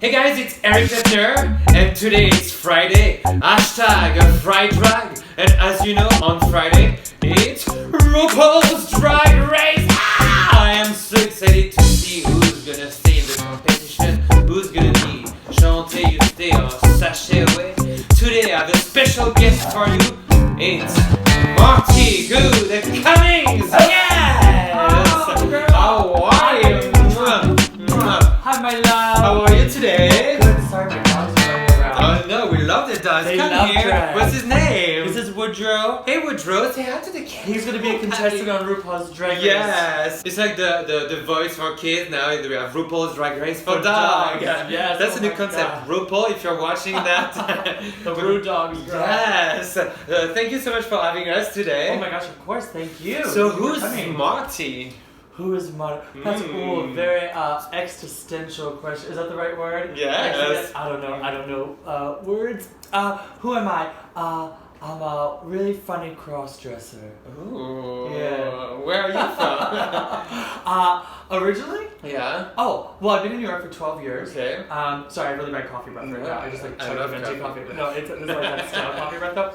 Hey guys, it's Eric JETNER, and today it's Friday, hashtag Friday Drag, and as you know, on Friday, it's RuPaul's Drag Race! I am so excited to see who's gonna stay in the competition, who's gonna be Chante, you stay or sashay away. Today I have a special guest for you, it's Marti Gould Cummings! Yes! How are you? Hi, my love. How are you today? Good. Sorry, my dog's running around. Oh no, we love the dogs. They Come love here. drag. What's his name? This is Woodrow. Hey Woodrow, say hi to the kids. He's gonna be a contestant on RuPaul's Drag Race. Yes, it's like the voice for kids now. We have RuPaul's Drag Race for For dogs. dogs, yes. That's Oh a new my concept. God. RuPaul, if you're watching that. The Ru Dogs drag. Yes. Thank you so much for having us today. Oh my gosh, of course, thank you. So Thank you for who's coming. Marti? Who is Marti? That's a very existential question. Is that the right word? Yes. I don't know words. Who am I? I'm a really funny cross-dresser. Ooh. Yeah. Where are you from? Originally? Yeah. Oh, well, I've been in New York for 12 years. Okay. Sorry, I have really bad coffee breath right now. I just like I chugged love venti coffee. coffee. No, it's like that stale coffee breath though.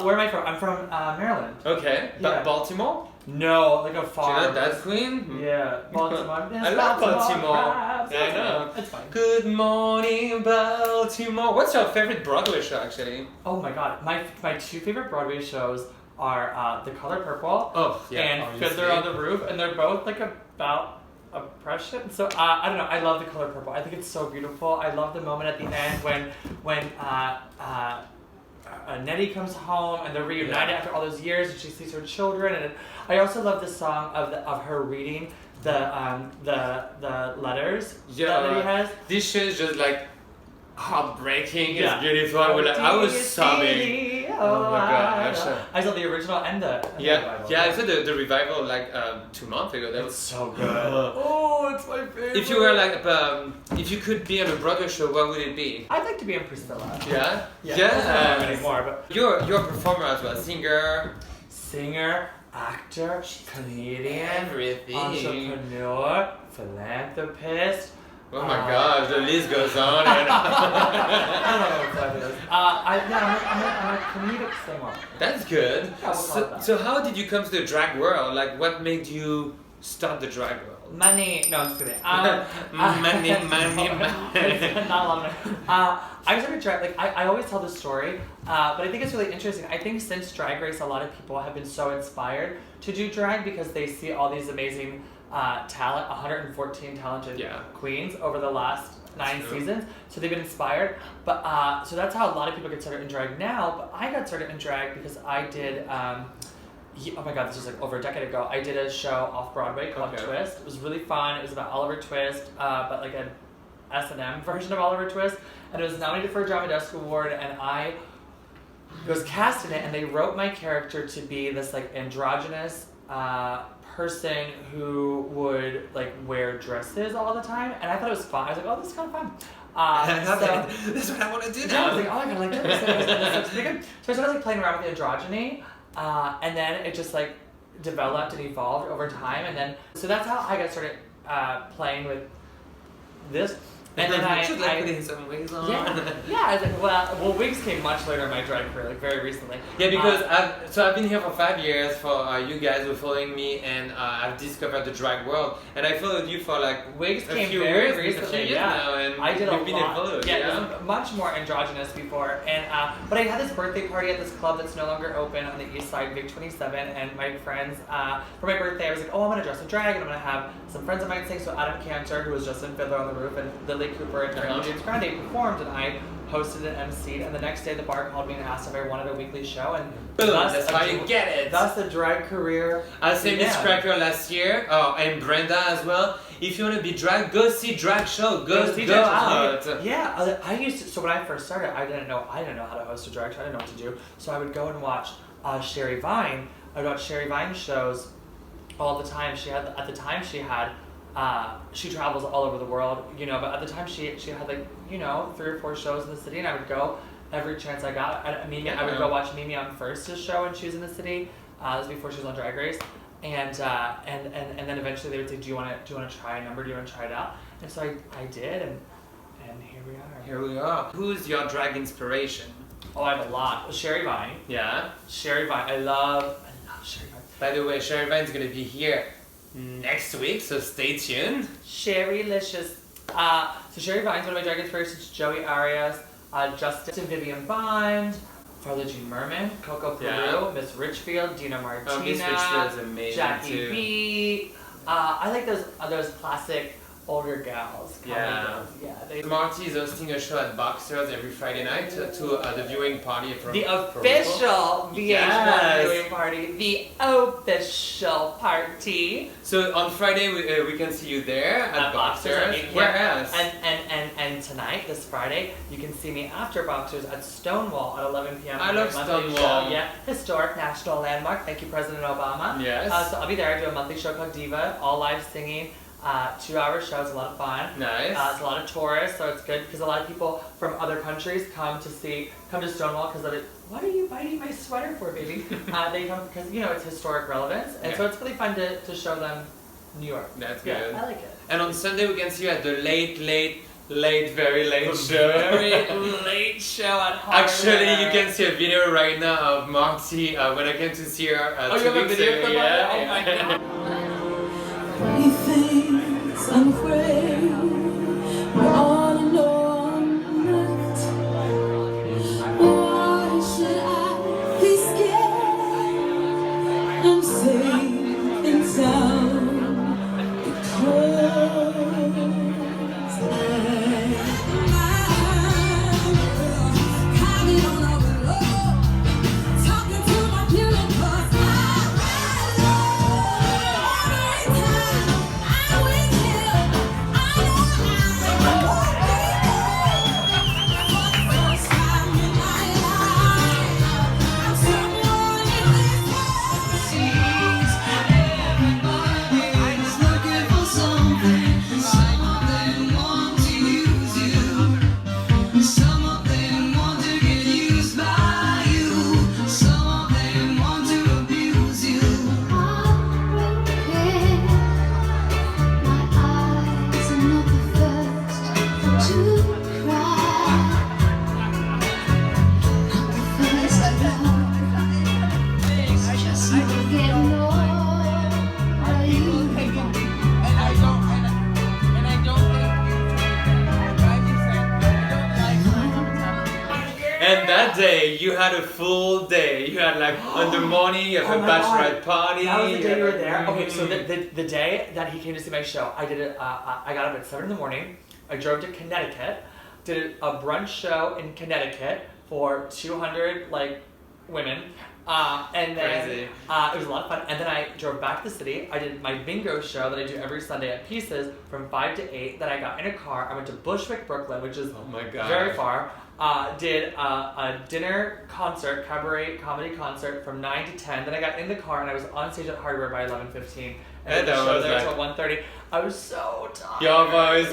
Where am I from? I'm from Maryland. Okay. Yeah. Baltimore? No, like a Do you farm. know that queen? Yeah, Baltimore. Yes, I love Baltimore. crabs. Yeah, I know. It's fine. Good morning, Baltimore. What's your favorite Broadway show, actually? Oh my god, my two favorite Broadway shows are The Color Purple Oh, yeah. and obviously. Fiddler on the Roof, and they're both like about oppression. So I don't know. I love The Color Purple. I think it's so beautiful. I love the moment at the end when Nettie comes home and they're reunited after all those years, and she sees her children. And I also love the song of her reading the letters that Nettie has. This show is just like heartbreaking. Yeah. It's beautiful. I was sobbing. Oh my gosh. I saw the original and the Yeah, revival. yeah. I saw the revival like 2 months ago. That It's was so good. Oh, it's my favorite. If you were like, if you could be on a Broadway show, what would it be? I'd like to be in Priscilla. Yeah. Yeah. Not anymore, but You're a performer as well, singer. singer, actor, comedian, Everything. entrepreneur, philanthropist. Oh my gosh, the list goes on and on. I don't know what philanthropist is. I'm a comedic singer. That's good. Yeah, we'll call it that. So how did you come to the drag world? Like, what made you start the drag world? Money. No, I'm just kidding. Money. Not a lot of money. I started drag. Like I always tell this story, but I think it's really interesting. I think since Drag Race, a lot of people have been so inspired to do drag because they see all these amazing talent, 114 talented queens over the last 9 seasons. So they've been inspired. But so that's how a lot of people get started in drag now. But I got started in drag because I did. Oh my god, this was like over a decade ago. I did a show off Broadway called Twist. It was really fun. It was about Oliver Twist, but like an S&M version of Oliver Twist. And it was nominated for a Drama Desk Award, and I was cast in it, and they wrote my character to be this like androgynous person who would like wear dresses all the time. And I thought it was fun. I was like, oh, this is kind of fun. This is what I want to do Yeah, I now. was like, oh, I kind of like this. So I started like playing around with the androgyny. And then it just like developed and evolved over time, and then so that's how I got started playing with this. And then I putting some wigs on. yeah. I was like, well, wigs came much later in my drag career, like very recently. Yeah, because I've been here for 5 years. For you guys who are following me, and I've discovered the drag world, and I followed you for like wigs a came few very years, recently. a few years now, and I did we've a been lot. evolved. Yeah, it was much more androgynous before, and but I had this birthday party at this club that's no longer open on the East Side, Vic 27, and my friends for my birthday, I was like, oh, I'm gonna dress in drag, and I'm gonna have some friends of mine sing. So Adam Cantor, who was just in Fiddler on the Roof, and Lily Cooper and James Grande performed, and I hosted and emceed, and the next day the bar called me and asked if I wanted a weekly show, and boom, that's how you get it. That's the drag career. I said Miz Cracker last year, and Brenda as well. If you want to be drag, go see drag show. Go out. Yeah, I used to. So when I first started, I didn't know how to host a drag show. I didn't know what to do. So I would go and watch Sherry Vine. I would watch Sherry Vine shows all the time. She travels all over the world, you know. But at the time, she had like 3 or 4 shows in the city, and I would go every chance I got. I would go watch Mimi on First's show when she was in the city. This was before she was on Drag Race. And then eventually they would say, do you want to try a number? Do you want to try it out? And so I did, and And here we are. Here we are. Who's your drag inspiration? Oh, I have a lot. Sherry Vine. Yeah. Sherry Vine. I love Sherry Vine. By the way, Sherry Vine's gonna be here next week, so stay tuned. Sherry-licious. So Sherry Vine's one of my drag inspirations. Joey Arias, Justin Vivian Bond, Farley G. Merman, Coco Peru, Miss Richfield, Dina Martina, Miss Richfield is amazing Jackie too. B. I like those classic older gals. Yeah. Marti is hosting a show at Boxers every Friday night to the viewing party from the official VH1 viewing party. The official party. So on Friday we can see you there at Boxers. Where else? And tonight, this Friday, you can see me after Boxers at Stonewall at 11 p.m. I love Stonewall. Yeah, historic national landmark. Thank you, President Obama. Yes. So I'll be there. I do a monthly show called Diva, all live singing. 2-hour show. It's a lot of fun. Nice. It's a lot of tourists, so it's good because a lot of people from other countries come to Stonewall because of it. What are you biting my sweater for, baby? They come because it's historic relevance, and so it's really fun to show them New York. That's good. I like it. And on Sunday we can see you at the very late show. Very late show at Harvard. Actually, you can see a video right now of Marti when I came to see her. Oh, you have a video clip of it? Oh my god. He thinks I'm afraid we're all alone tonight. Why should I be scared? I'm safe in town because day, you had a full day. You had on the morning of a bachelorette party. That was the day you were there. Okay, so the day that he came to see my show, I did it. I got up at 7 in the morning. I drove to Connecticut, did a brunch show in Connecticut for 200 women, and then Crazy. It was a lot of fun. And then I drove back to the city. I did my bingo show that I do every Sunday at Pieces from 5 to 8. Then I got in a car. I went to Bushwick, Brooklyn, which is very far. Did a dinner concert, cabaret comedy concert from 9 to 10. Then I got in the car and I was on stage at Hardware by 11:15. And the show there until 1:30. I was so tired. Your voice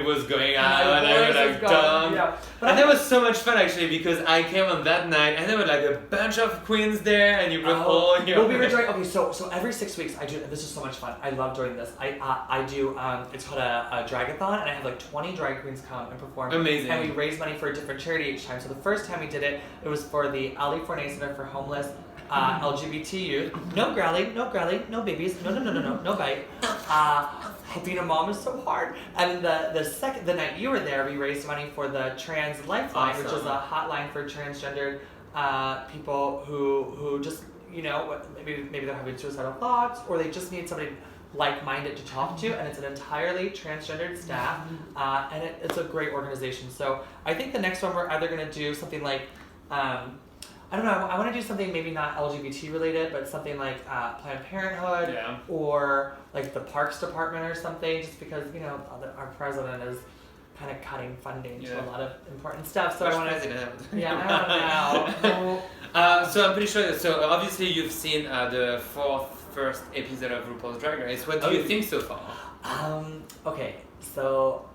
was going out and I was done. Yeah. And that was so much fun actually because I came on that night and there were a bunch of queens there and you were all your... Well, we were doing, okay, so every 6 weeks I do, and this is so much fun. I love doing this. I do, it's called a dragathon, and I have 20 drag queens come and perform. Amazing. And we raise money for a different charity each time. So the first time we did it, it was for the Ali Forney Center for Homeless LGBT youth. No growling, no babies, no bite. Being a mom is so hard. And the night you were there, we raised money for the Trans Lifeline, which is a hotline for transgendered people who just maybe they're having suicidal thoughts or they just need somebody like-minded to talk to, and it's an entirely transgendered staff, and it's a great organization. So I think the next one we're either going to do something I don't know, I want to do something maybe not LGBT related, but something like Planned Parenthood or the Parks Department or something, just because, our president is kind of cutting funding to a lot of important stuff. So I want to... Yeah, I don't know. So I'm pretty sure, so obviously you've seen the first episode of RuPaul's Drag Race. What do you think so far? Okay, so...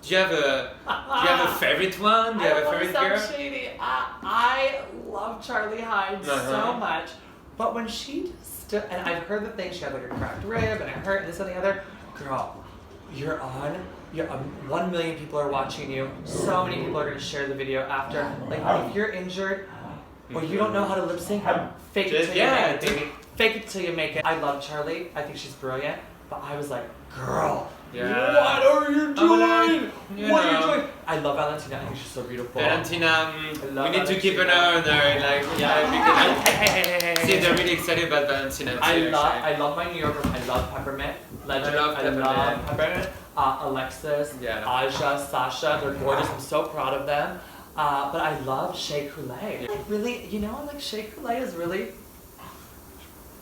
Do you have a favorite one? Do you have a favorite girl? Shady. I love Charlie Hyde so much, but when she stood, and I've heard the thing, she had a cracked rib and it hurt and this and the other. Girl, you're on 1 million people are watching you. So many people are going to share the video after. Like, if you're injured or you don't know how to lip sync, fake it till you make it, baby. Fake it till you make it. I love Charlie. I think she's brilliant. But I was like, girl, what are you doing? What are you doing? I love Valentina. I think she's so beautiful. Valentina, we need to keep an eye on her. Like, because see, they're really excited about Valentina too. I love my New Yorker. I love Peppermint. Legend. I love Peppermint. Alexis, Aja, Sasha. They're gorgeous. I'm so proud of them. But I love Shea Coulee. Like, really, you know, like Shea Coulee is really.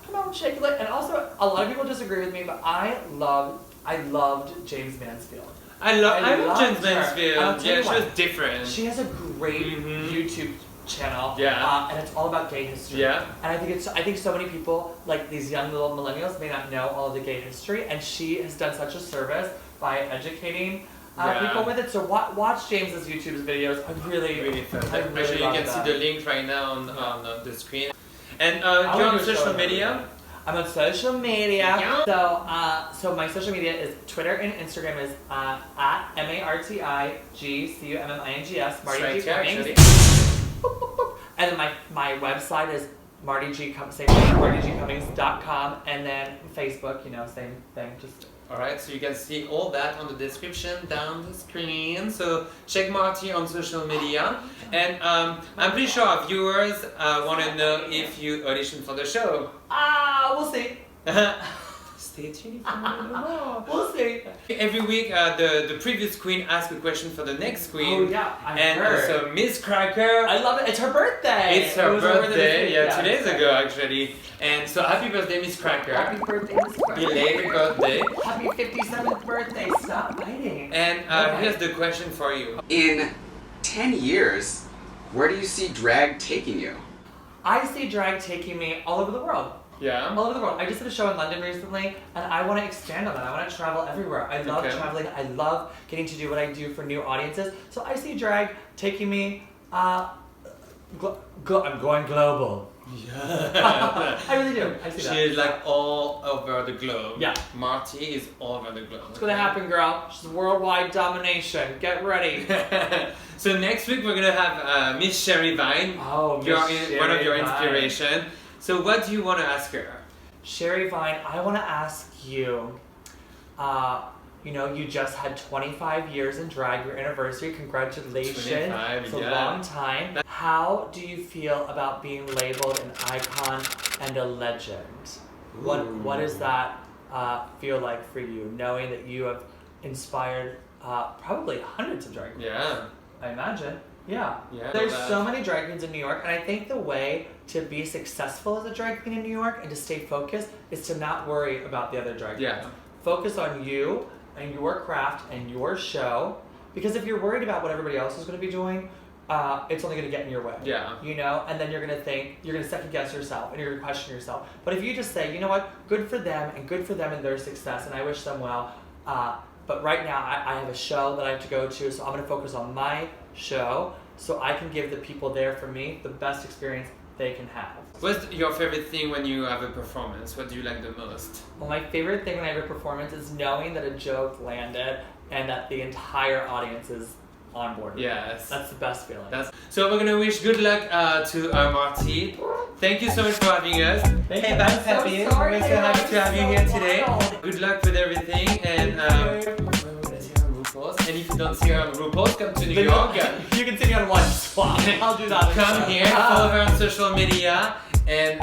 Come on, Shea Coulee. And also, a lot of people disagree with me, but I loved Jaymes Mansfield. I love Jaymes Mansfield. Yeah, she was different. She has a great YouTube channel. And it's all about gay history. Yeah. And I think so many people, like these young little millennials, may not know all of the gay history, and she has done such a service by educating people with it. So watch James's YouTube videos. I really fun. Actually, you can see the link right now on the screen. And you're on social media? I'm on social media. So my social media is Twitter and Instagram is at MArti GCUMMINGS, Marti G Cummings. And then my website is martigcummings.com, and then Facebook, you know, same thing. Alright, so you can see all that on the description down the screen. So check Marti on social media. And I'm pretty sure our viewers want to know if you auditioned for the show. We'll see. Stay tuned if you want to know more. We'll see. Every week, the previous queen asks a question for the next queen. Oh yeah, I heard. So Miz Cracker. I love it. It's her birthday. It's her birthday. Yeah, 2 days ago actually. And so happy birthday, Miz Cracker. Happy birthday, Miz Cracker. Belated birthday. Happy 57th birthday. Stop biting. And here's the question for you. In 10 years, where do you see drag taking you? I see drag taking me all over the world. Yeah. All over the world. I just did a show in London recently, and I want to expand on that. I want to travel everywhere. I love traveling. I love getting to do what I do for new audiences. So I see drag taking me. I'm going global. Yeah. I really do. I see that. She is like all over the globe. Yeah. Marti is all over the globe. It's gonna happen, girl. She's worldwide domination. Get ready. So next week we're gonna have Miss Sherry Vine. Oh, one of your inspiration. So what do you want to ask her? Sherry Vine, I want to ask you, you know, you just had 25 years in drag, your anniversary, congratulations. 25, it's a long time. How do you feel about being labeled an icon and a legend? What does that feel like for you, knowing that you have inspired probably hundreds of drag queens? Yeah. I imagine. Yeah. There's so many drag queens in New York, and I think the way to be successful as a drag queen in New York and to stay focused is to not worry about the other drag queens. Yeah. Focus on you and your craft and your show, because if you're worried about what everybody else is going to be doing, it's only going to get in your way. Yeah. You know, and then you're going to second guess yourself and you're going to question yourself. But if you just say, you know what, good for them and their success, and I wish them well. But right now I have a show that I have to go to, so I'm going to focus on my show so I can give the people there for me the best experience they can have. What's your favorite thing when you have a performance? What do you like the most? Well, my favorite thing when I have a performance is knowing that a joke landed and that the entire audience is on board. Yes. That's the best feeling. So we're gonna wish good luck to Marti. Thank you so much for having us. Hey, bye, Peppy. We're so happy to have you here today. Good luck with everything, and and if you don't see her on RuPaul's, come to New York. You can see me on one swap. I'll do that. Come here, follow her on social media, and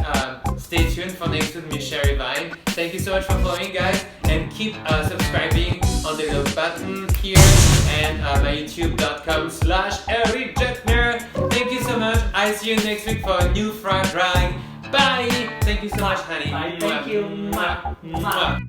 stay tuned for next week, Miss Sherry Vine. Thank you so much for following, guys, and keep subscribing on the little button here and my youtube.com/Eric JETNER. Thank you so much. I see you next week for a new Fried Drag. Bye. Thank you so much, honey. Bye. Thank you. Mwah. Mwah.